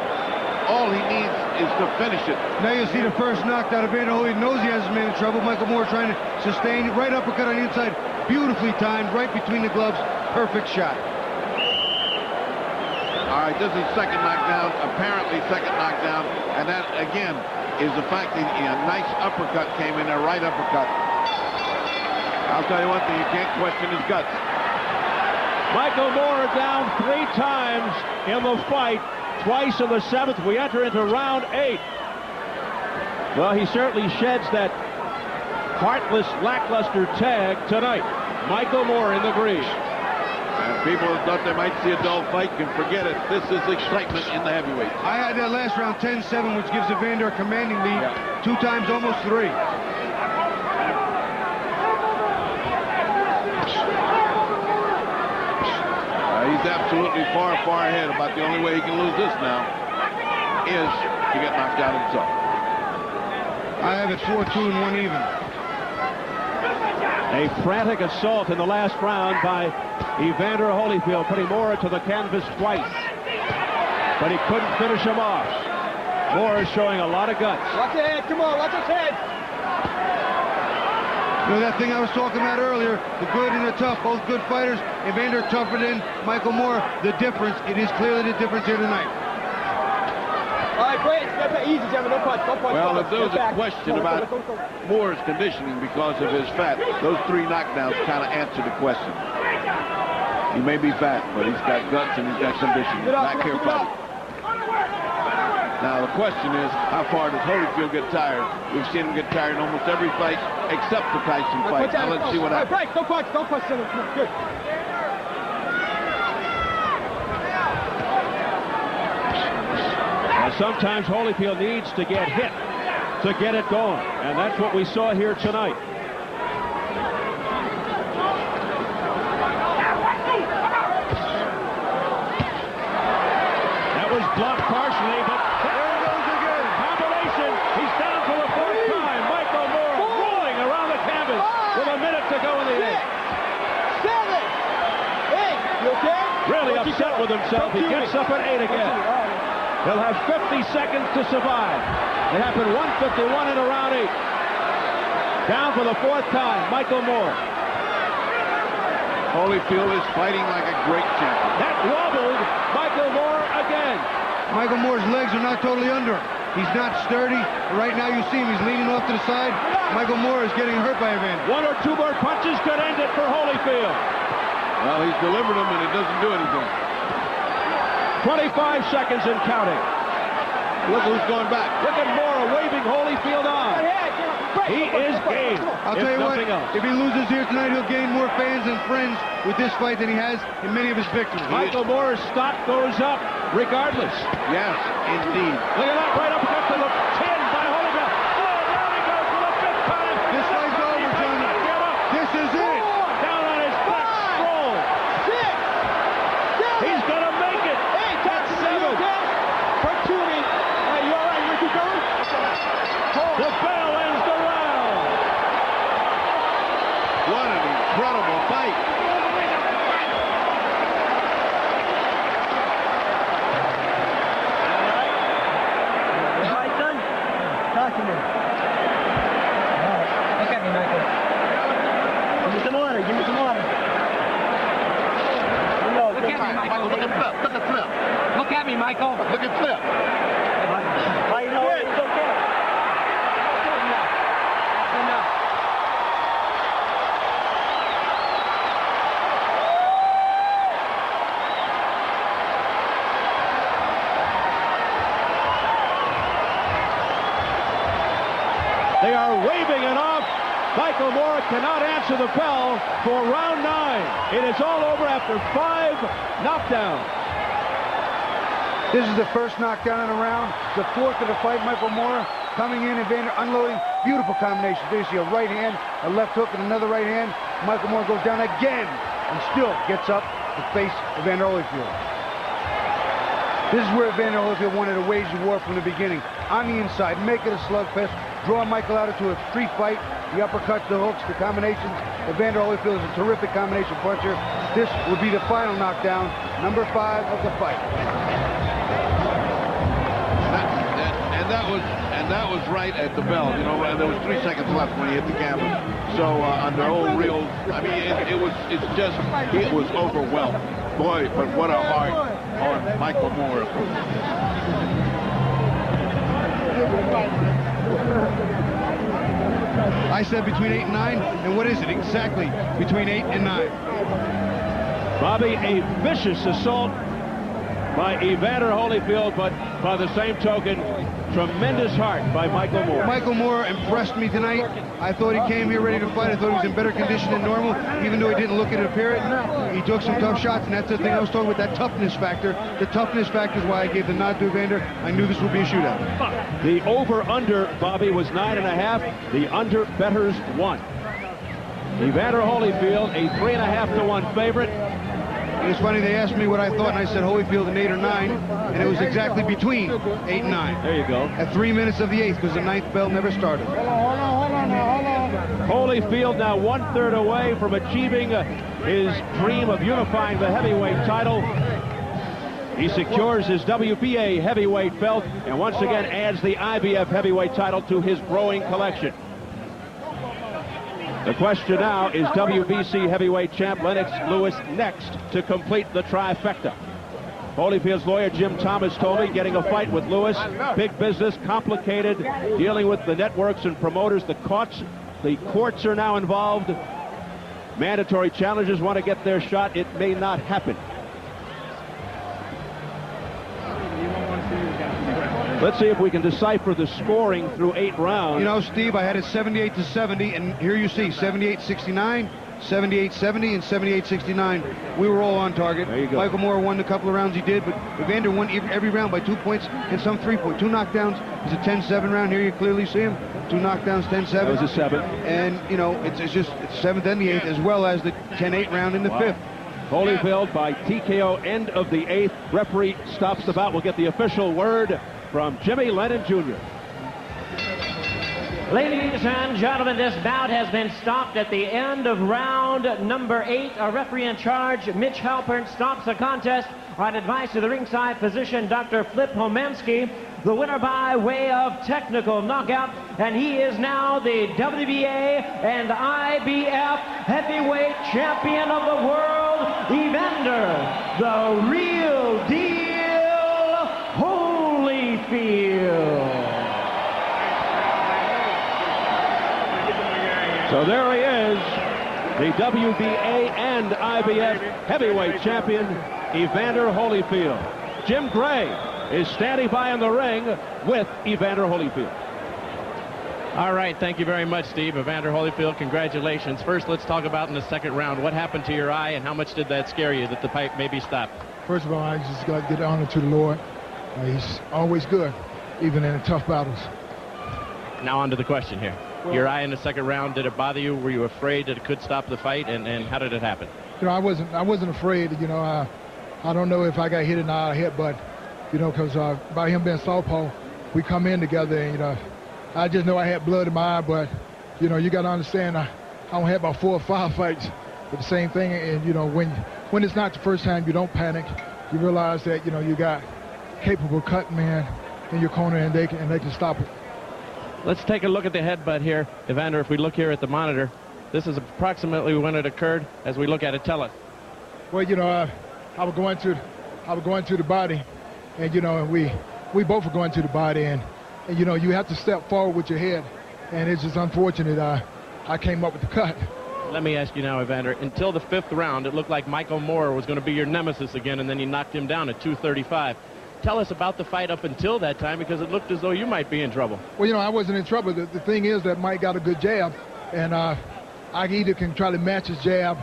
all he needs is to finish it. Now you see the first knockdown. Evander Holyfield knows he has his man in trouble. Michael Moore trying to sustain. Right uppercut on the inside. Beautifully timed, right between the gloves. Perfect shot. All right, this is second knockdown, apparently second knockdown, and that, again, is the fact that a nice uppercut came in there, right uppercut. I'll tell you one thing, you can't question his guts. Michael Moore down 3 times in the fight, twice in the 7th. We enter into round 8. Well, he certainly sheds that heartless, lackluster tag tonight. Michael Moore in the green. And people who thought they might see a dull fight can forget it. This is excitement in the heavyweight. I had that last round 10-7, which gives Evander a commanding lead. 2 times, almost 3. He's absolutely far, far ahead. About the only way he can lose this now is to get knocked out himself. I have it 4-2 and 1 even. A frantic assault in the last round by Evander Holyfield, putting Moore to the canvas twice. But he couldn't finish him off. Moore is showing a lot of guts. Watch your head. Come on, watch his head. You know that thing I was talking about earlier, the good and the tough, both good fighters. Evander tougher than Michael Moore. The difference, it is clearly the difference here tonight. All right, Brad, that's easy, Jimmy. Don't punch. Don't punch. Well, if there was a question about Moore's conditioning because of his fat, those 3 knockdowns kind of answer the question. He may be fat, but he's got guts and he's got conditioning. Back here, buddy. Now, the question is, how far does Holyfield get tired? We've seen him get tired in almost every fight except the Tyson fight. Now let's see what happens. Break. Don't punch. Good. And sometimes Holyfield needs to get hit to get it going. And that's what we saw here tonight. That was blocked partially, but there it goes again. Combination. He's down for the fourth time. Michael Moore rolling around the canvas with a minute to go in the eighth. 7. Hey, you okay? Really upset with himself. He gets up at 8 again. He'll have 50 seconds to survive. It happened 151 in round 8. Down for the fourth time, Michael Moore. Holyfield is fighting like a great champion. That wobbled Michael Moore again. Michael Moore's legs are not totally under him. He's not sturdy. Right now you see him, he's leaning off to the side. Michael Moore is getting hurt by Evander. 1 or 2 more punches could end it for Holyfield. Well, he's delivered them, and it doesn't do anything. 25 seconds and counting. Look who's going back. Look at Moore waving Holyfield on. He is game. I'll tell you what, if he loses here tonight, he'll gain more fans and friends with this fight than he has in many of his victories. Michael Moore's stock goes up regardless. Yes, indeed. Look at that, right up to the chin by Holyfield. Oh, down he goes for the 5th time. This fight's over, Johnny. This is it. Down on his back, Stroll. 6. He's going to make it. Hey, that's 7. For Tooney. Hey, you all right? You keep going? The bell ends the round. What an incredible fight. All right, son? Talk to me. Look at me, Michael. Give me some water. Give me some water. Look at me, Michael. Look at Flip. Look at Flip. Look at me, Michael. Look at Flip. I know it's okay. They are waving it off. Michael Moore cannot answer the bell for round 9. It is all over after 5 knockdowns. This is the first knockdown in a round, the 4th of the fight. Michael Moore coming in, Evander unloading. Beautiful combination. There you see a right hand, a left hook, and another right hand. Michael Moore goes down again and still gets up to face Evander Holyfield. This is where Evander Holyfield wanted to wage war from the beginning. On the inside, make it a slugfest, draw Michael out into a street fight. The uppercuts, the hooks, the combinations. Evander Holyfield is a terrific combination puncher. This will be the final knockdown, number 5 of the fight. And that was right at the bell. You know, there was 3 seconds left when he hit the canvas. So under old reels, I mean, it was overwhelmed. Boy, but what a heart on Michael Moore. I said between 8 and 9, and what is it exactly between 8 and 9? Bobby, a vicious assault by Evander Holyfield, but by the same token, tremendous heart by Michael Moore. Michael Moore impressed me tonight. I thought he came here ready to fight. I thought he was in better condition than normal, even though he didn't look it appear it. He took some tough shots, and that's the thing I was talking about, that toughness factor. The toughness factor is why I gave the nod to Evander. I knew this would be a shootout. The over-under, Bobby, was 9.5. The under bettors won. Evander Holyfield, a 3.5-to-1 favorite. And it's funny, they asked me what I thought, and I said Holyfield in 8 or 9, and it was exactly between 8 and 9. There you go. At 3 minutes of the 8th, because the 9th bell never started. Hold on. Holyfield now 1/3 away from achieving his dream of unifying the heavyweight title. He secures his WBA heavyweight belt and once again adds the IBF heavyweight title to his growing collection. The question now, is WBC heavyweight champ Lennox Lewis next to complete the trifecta? Holyfield's lawyer Jim Thomas told me getting a fight with Lewis, big business, complicated, dealing with the networks and promoters. The courts are now involved. Mandatory challengers want to get their shot. It may not happen. Let's see if we can decipher the scoring through 8 rounds. You know, Steve, I had it 78-70, and here you see 78-69, 78-70, and 78-69. We were all on target. There you go. Michael Moore won a couple of rounds he did, but Evander won every round by 2 points and some 3 points. 2 knockdowns. It's a 10-7 round. Here you clearly see him. 2 knockdowns, 10-7. That was a 7. And, you know, it's 7th and the 8th, as well as the 10-8 round in the 5th. Holyfield by TKO, end of the 8th. Referee stops the bout. We'll get the official word from Jimmy Lennon Jr. Ladies and gentlemen, this bout has been stopped at the end of round number 8. Our referee in charge, Mitch Halpern, stops the contest on advice of the ringside physician, Dr. Flip Homensky. The winner by way of technical knockout, and he is now the WBA and IBF heavyweight champion of the world, Evander, the real deal, Holyfield. So there he is, the WBA and IBF heavyweight champion, Evander Holyfield. Jim Gray is standing by in the ring with Evander Holyfield. All right, thank you very much, Steve. Evander Holyfield, congratulations. First, let's talk about in the second round. What happened to your eye, and how much did that scare you that the fight maybe stopped? First of all, I just got to get honor to the Lord. He's always good, even in the tough battles. Now on to the question here. Your eye in the second round, did it bother you? Were you afraid that it could stop the fight, and how did it happen? You know, I wasn't afraid. You know, I don't know if I got hit in the eye or hit, but you know, because by him being southpaw, we come in together, and you know, I just know I had blood in my eye. But you know, you got to understand, I don't have about 4 or 5 fights with the same thing. And you know, when it's not the first time, you don't panic. You realize that you know you got capable cutting man in your corner, and they can stop it. Let's take a look at the headbutt here. Evander, if we look here at the monitor, this is approximately when it occurred. As we look at it, tell us. Well, you know, I was going to the body, and you know, we both were going to the body, and you know, you have to step forward with your head, and it's just unfortunate I came up with the cut. Let me ask you now, Evander, until the 5th round, it looked like Michael Moore was going to be your nemesis again, and then you knocked him down at 235. Tell us about the fight up until that time, because it looked as though you might be in trouble. Well, you know, I wasn't in trouble. The thing is that Mike got a good jab, and I either can try to match his jab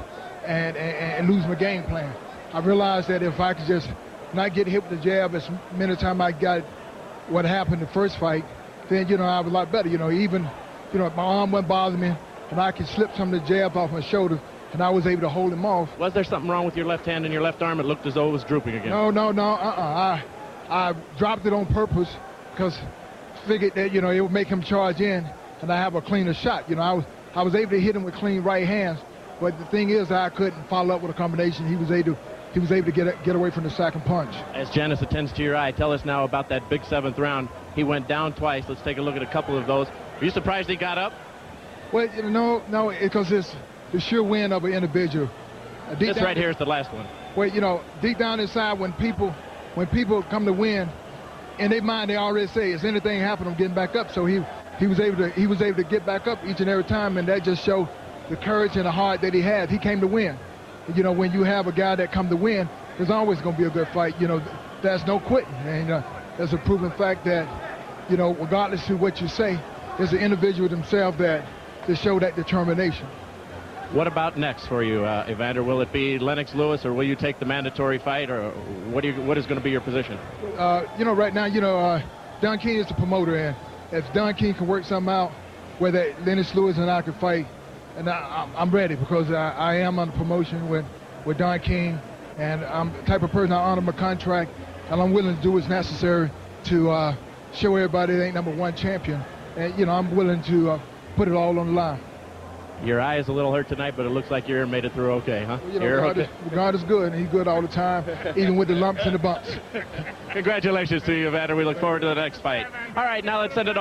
and lose my game plan. I realized that if I could just not get hit with the jab as many times I got what happened the first fight, then, you know, I was a lot better. You know, even, you know, my arm wouldn't bother me, and I could slip some of the jab off my shoulder, and I was able to hold him off. Was there something wrong with your left hand and your left arm? It looked as though it was drooping again. No. I dropped it on purpose because I figured that, you know, it would make him charge in and I have a cleaner shot. You know, I was able to hit him with clean right hands, but the thing is I couldn't follow up with a combination. He was able to get away from the second punch. As Janice attends to your eye, tell us now about that big 7th round. He went down twice. Let's take a look at a couple of those. Are you surprised he got up? Well, you know, no, because it's the sheer win of an individual. This right here is the last one. Well, you know, deep down inside, when people come to win, in their mind they already say, "If anything happened, I'm getting back up." So he was able to get back up each and every time, and that just showed the courage and the heart that he had. He came to win. And, you know, when you have a guy that come to win, there's always going to be a good fight. You know, there's no quitting, and there's a proven fact that, you know, regardless of what you say, there's an individual themselves that show that determination. What about next for you, Evander? Will it be Lennox Lewis, or will you take the mandatory fight, or what is going to be your position? You know, right now, you know, Don King is the promoter, and if Don King can work something out where that Lennox Lewis and I can fight, and I'm ready, because I am on the promotion with Don King, and I'm the type of person I honor my contract, and I'm willing to do what's necessary to show everybody they ain't #1 champion, and you know, I'm willing to put it all on the line. Your eye is a little hurt tonight, but it looks like you made it through okay, huh? Well, you know, God is good, and he's good all the time, even with the lumps and the bumps. Congratulations to you, Evander. We look forward to the next fight. All right, now let's send it over.